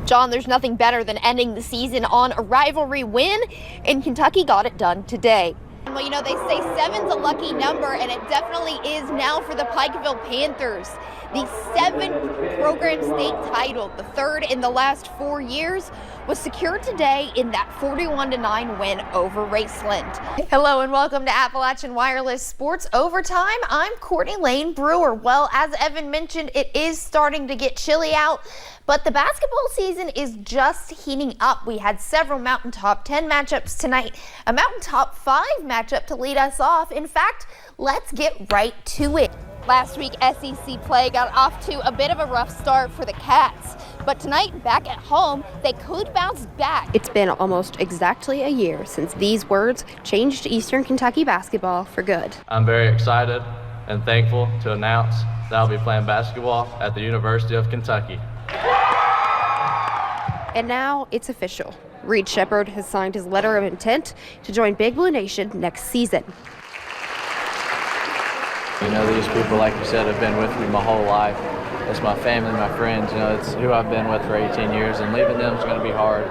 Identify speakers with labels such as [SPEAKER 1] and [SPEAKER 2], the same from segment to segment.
[SPEAKER 1] John, there's nothing better than ending the season on a rivalry win, and Kentucky got it done today. Well, you know, they say 7's a lucky number, and it definitely is now for the Pikeville Panthers. The 7th program state title, the 3rd in the last 4 years, was secured today in that 41-9 win over Raceland. Hello and welcome to Appalachian Wireless Sports Overtime. I'm Courtney Layne Brewer. Well, as Evan mentioned, it is starting to get chilly out, but the basketball season is just heating up. We had several Mountain Top 10 matchups tonight, a Mountain Top 5 matchup to lead us off. In fact, let's get right to it. Last week, SEC play got off to a bit of a rough start for the Cats, but tonight, back at home, they could bounce back.
[SPEAKER 2] It's been almost exactly a year since these words changed Eastern Kentucky basketball for good.
[SPEAKER 3] I'm very excited and thankful to announce that I'll be playing basketball at the University of Kentucky.
[SPEAKER 2] And now it's official. Reed Sheppard has signed his letter of intent to join Big Blue Nation next season.
[SPEAKER 3] You know, these people, like you said, have been with me my whole life. It's my family, my friends, you know, it's who I've been with for 18 years, and leaving them is going to be hard.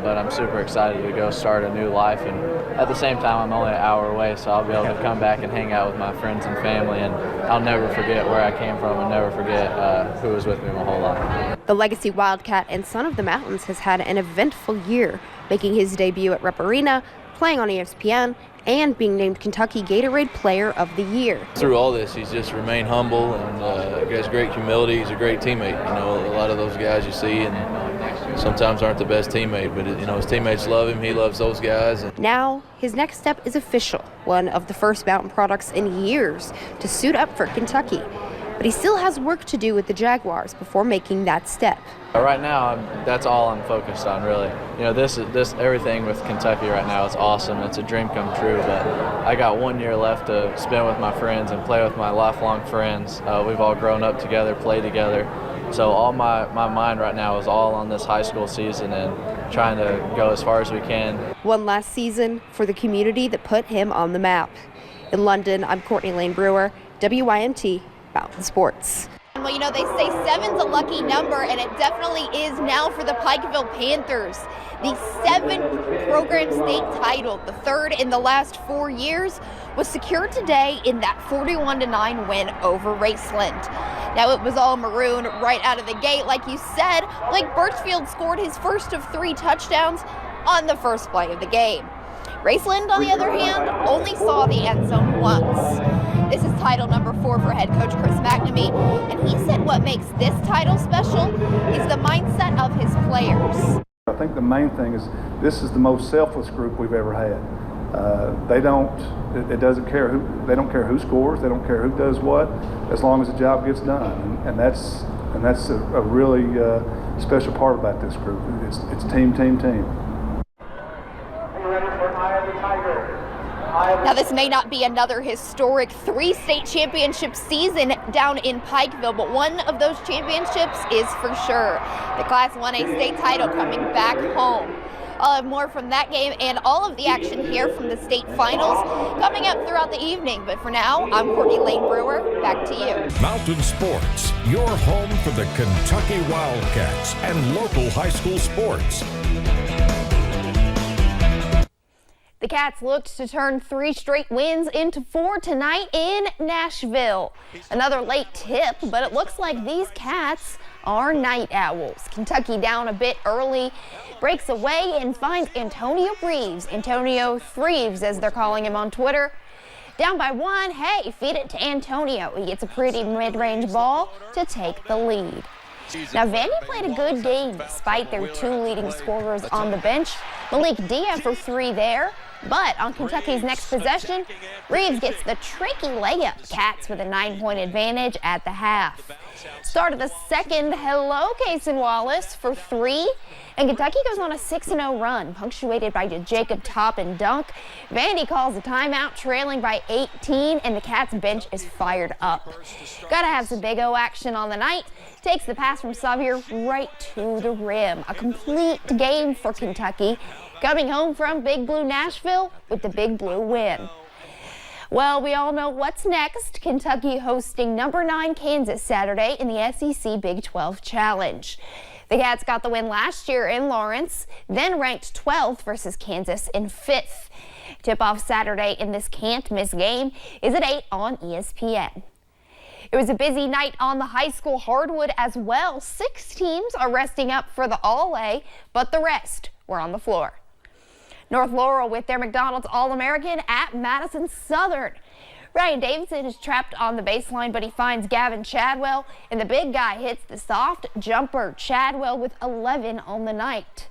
[SPEAKER 3] But I'm super excited to go start a new life, and at the same time, I'm only an hour away, so I'll be able to come back and hang out with my friends and family, and I'll never forget where I came from and never forget who was with me my whole life.
[SPEAKER 2] The legacy Wildcat and son of the mountains has had an eventful year, making his debut at Rupp Arena, playing on ESPN, and being named Kentucky Gatorade Player of the Year.
[SPEAKER 4] Through all this, he's just remained humble and has great humility. He's a great teammate. You know, a lot of those guys you see and sometimes aren't the best teammate, but you know, his teammates love him. He loves those guys.
[SPEAKER 2] Now, his next step is official, one of the first Mountain products in years to suit up for Kentucky. But he still has work to do with the Jaguars before making that step.
[SPEAKER 3] Right now, that's all I'm focused on, really. You know, this everything with Kentucky right now is awesome. It's a dream come true, but I got 1 year left to spend with my friends and play with my lifelong friends. We've all grown up together, played together. So all my mind right now is all on this high school season and trying to go as far as we can. One
[SPEAKER 2] last season for the community that put him on the map. In London, I'm Courtney Layne Brewer, WYMT Mountain Sports.
[SPEAKER 1] Well, you know, they say 7's a lucky number, and it definitely is now for the Pikeville Panthers. The 7th program state title, the 3rd in the last 4 years, was secured today in that 41-9 win over Raceland. Now, it was all maroon right out of the gate. Like you said, Blake Birchfield scored his first of 3 touchdowns on the first play of the game. Raceland, on the other hand, only saw the end zone once. This is title number 4 for head coach Chris McNamee, and he said what makes this title special is the mindset of his players.
[SPEAKER 5] I think the main thing is this is the most selfless group we've ever had. They don't care who scores, they don't care who does what, as long as the job gets done. And that's a really special part about this group. It's team.
[SPEAKER 1] Now, this may not be another historic 3 state championship season down in Pikeville, but one of those championships is for sure. The Class 1A state title coming back home. I'll have more from that game and all of the action here from the state finals coming up throughout the evening. But for now, I'm Courtney Layne Brewer. Back to you.
[SPEAKER 6] Mountain Sports, your home for the Kentucky Wildcats and local high school sports.
[SPEAKER 1] The Cats looked to turn 3 straight wins into 4 tonight in Nashville. Another late tip, but it looks like these Cats are night owls. Kentucky down a bit early, breaks away and finds Antonio Threaves, as they're calling him on Twitter. Down by 1, hey, feed it to Antonio. He gets a pretty mid-range ball to take the lead. Now, Vandy played a good game despite their 2 leading scorers on the bench. Malik Dia for 3 there. But on Kentucky's next possession, Reeves gets the tricky layup. Cats with a 9-point advantage at the half. Start of the second, hello, Cason Wallace for 3. And Kentucky goes on a 6-0 run, punctuated by Jacob Top and dunk. Vandy calls a timeout, trailing by 18, and the Cats bench is fired up. Gotta have some Big O action on the night. Takes the pass from Xavier right to the rim. A complete game for Kentucky, coming home from Big Blue Nashville with the Big Blue win. Well, we all know what's next. Kentucky hosting number 9 Kansas Saturday in the SEC Big 12 Challenge. The Cats got the win last year in Lawrence, then ranked 12th versus Kansas in 5th. Tip-off Saturday in this can't-miss game is at 8 on ESPN. It was a busy night on the high school hardwood as well. 6 teams are resting up for the All-A, but the rest were on the floor. North Laurel with their McDonald's All-American at Madison Southern. Ryan Davidson is trapped on the baseline, but he finds Gavin Chadwell, and the big guy hits the soft jumper. Chadwell with 11 on the night.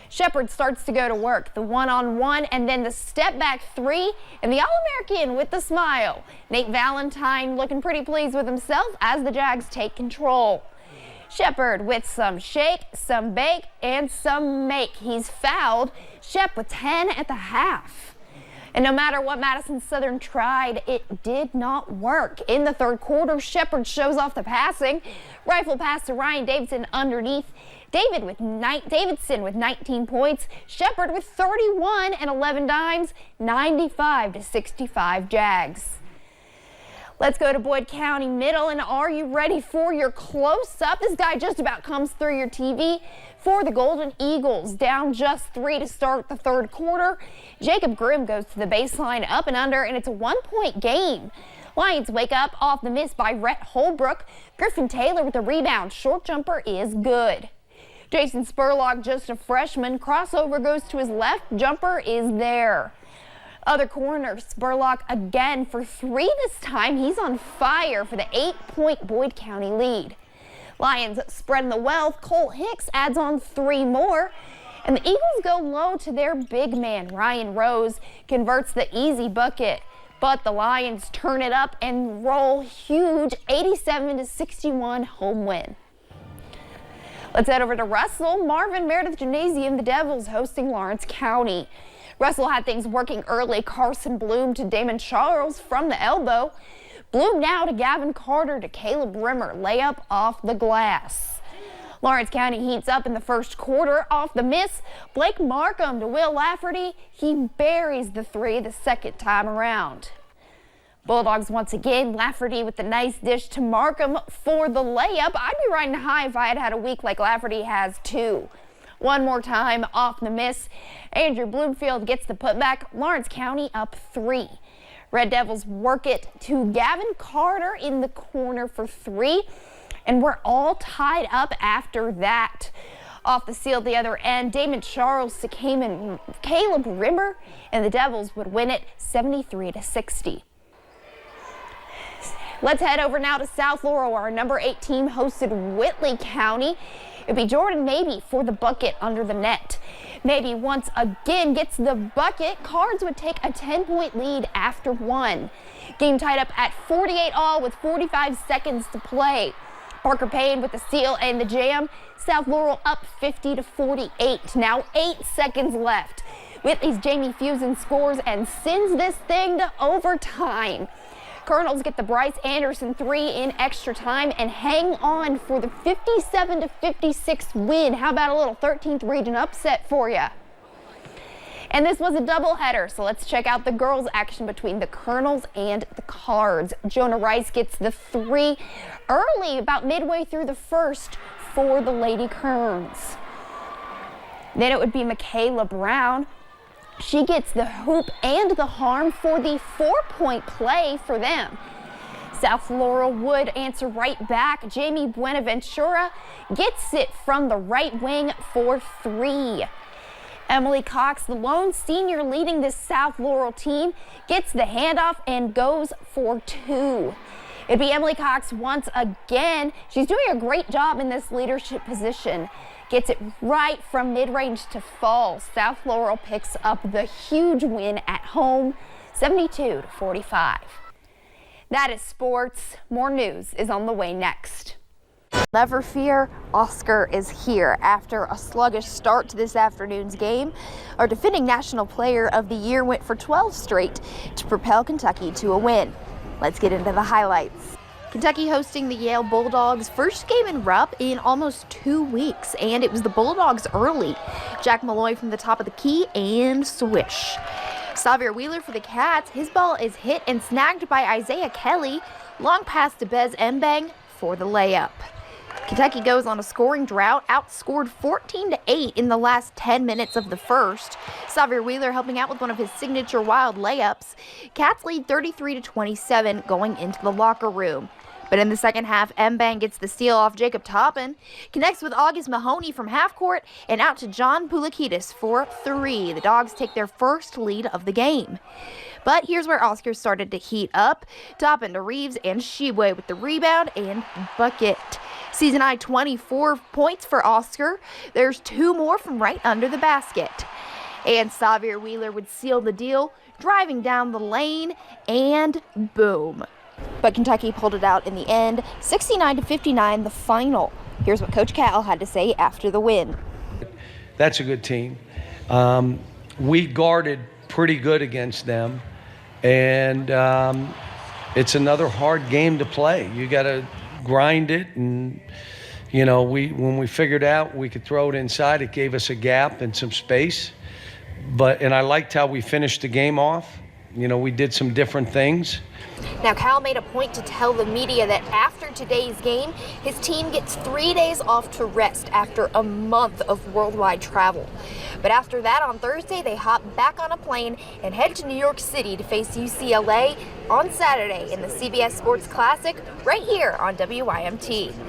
[SPEAKER 1] Sheppard starts to go to work, the one-on-one and then the step-back 3, and the All-American with the smile. Nate Valentine looking pretty pleased with himself as the Jags take control. Sheppard with some shake, some bake, and some make. He's fouled. Shep with 10 at the half. And no matter what Madison Southern tried, it did not work. In the third quarter, Sheppard shows off the passing. Rifle pass to Ryan Davidson underneath. Davidson with 19 points. Sheppard with 31 and 11 dimes. 95-65 Jags. Let's go to Boyd County Middle, and are you ready for your close-up? This guy just about comes through your TV for the Golden Eagles. Down just 3 to start the third quarter. Jacob Grimm goes to the baseline up and under, and it's a 1-point game. Lions wake up off the miss by Rhett Holbrook. Griffin Taylor with the rebound. Short jumper is good. Jason Spurlock, just a freshman. Crossover goes to his left. Jumper is there. Other corner, Spurlock again for 3 this time. He's on fire for the 8-point Boyd County lead. Lions spreading the wealth. Cole Hicks adds on 3 more. And the Eagles go low to their big man. Ryan Rose converts the easy bucket. But the Lions turn it up and roll huge 87-61 home win. Let's head over to Russell. Marvin Meredith Gymnasium, the Devils hosting Lawrence County. Russell had things working early. Carson Bloom to Damon Charles from the elbow. Bloom now to Gavin Carter to Caleb Rimmer. Layup off the glass. Lawrence County heats up in the first quarter. Off the miss, Blake Markham to Will Lafferty. He buries the 3 the second time around. Bulldogs once again. Lafferty with the nice dish to Markham for the layup. I'd be riding high if I had had a week like Lafferty has too. One more time off the miss. Andrew Bloomfield gets the putback. Lawrence County up 3. Red Devils work it to Gavin Carter in the corner for 3. And we're all tied up after that. Off the seal at the other end, Damon Charles to Caleb Rimmer, and the Devils would win it 73-60. Let's head over now to South Laurel, where our number 8 team hosted Whitley County. It'd be Jordan Maybe for the bucket under the net. Maybe once again gets the bucket. Cards would take a 10-point lead after 1. Game tied up at 48 all with 45 seconds to play. Parker Payne with the steal and the jam. South Laurel up 50-48. Now 8 seconds left. Whitley's Jamie Fusen scores and sends this thing to overtime. Colonels get the Bryce Anderson 3 in extra time and hang on for the 57-56 win. How about a little 13th region upset for you? And this was a doubleheader, so let's check out the girls' action between the Colonels and the Cards. Jonah Rice gets the 3 early, about midway through the first for the Lady Kerns. Then it would be Michaela Brown. She gets the hoop and the harm for the 4-point play for them. South Laurel would answer right back. Jamie Buenaventura gets it from the right wing for 3. Emily Cox, the lone senior leading this South Laurel team, gets the handoff and goes for 2. It'd be Emily Cox once again. She's doing a great job in this leadership position. Gets it right from mid-range to fall. South Laurel picks up the huge win at home, 72-45. That is sports. More news is on the way next. Never fear, Oscar is here. After a sluggish start to this afternoon's game, our defending National Player of the Year went for 12 straight to propel Kentucky to a win. Let's get into the highlights. Kentucky hosting the Yale Bulldogs, first game in Rupp in almost 2 weeks, and it was the Bulldogs early. Jack Malloy from the top of the key and swish. Xavier Wheeler for the Cats, his ball is hit and snagged by Isaiah Kelly. Long pass to Bez Mbang for the layup.
[SPEAKER 2] Kentucky goes on a scoring drought, outscored 14-8 in the last 10 minutes of the first. Xavier Wheeler helping out with one of his signature wild layups. Cats lead 33-27 going into the locker room. But in the second half, Mbang gets the steal off Jacob Toppin, connects with August Mahoney from half court, and out to John Poulikitis for 3. The Dogs take their first lead of the game. But here's where Oscar started to heat up. Toppin to Reeves and Shibwe with the rebound and bucket. Season high 24 points for Oscar. There's 2 more from right under the basket. And Xavier Wheeler would seal the deal, driving down the lane, and boom. But Kentucky pulled it out in the end, 69-59 the final. Here's what Coach Cal had to say after the win.
[SPEAKER 7] That's a good team. We guarded pretty good against them, and it's another hard game to play. You got to grind it, and you know, when we figured out we could throw it inside, it gave us a gap and some space. And I liked how we finished the game off. You know, we did some different things.
[SPEAKER 2] Now, Cal made a point to tell the media that after today's game, his team gets 3 days off to rest after a month of worldwide travel. But after that, on Thursday, they hop back on a plane and head to New York City to face UCLA on Saturday in the CBS Sports Classic right here on WYMT.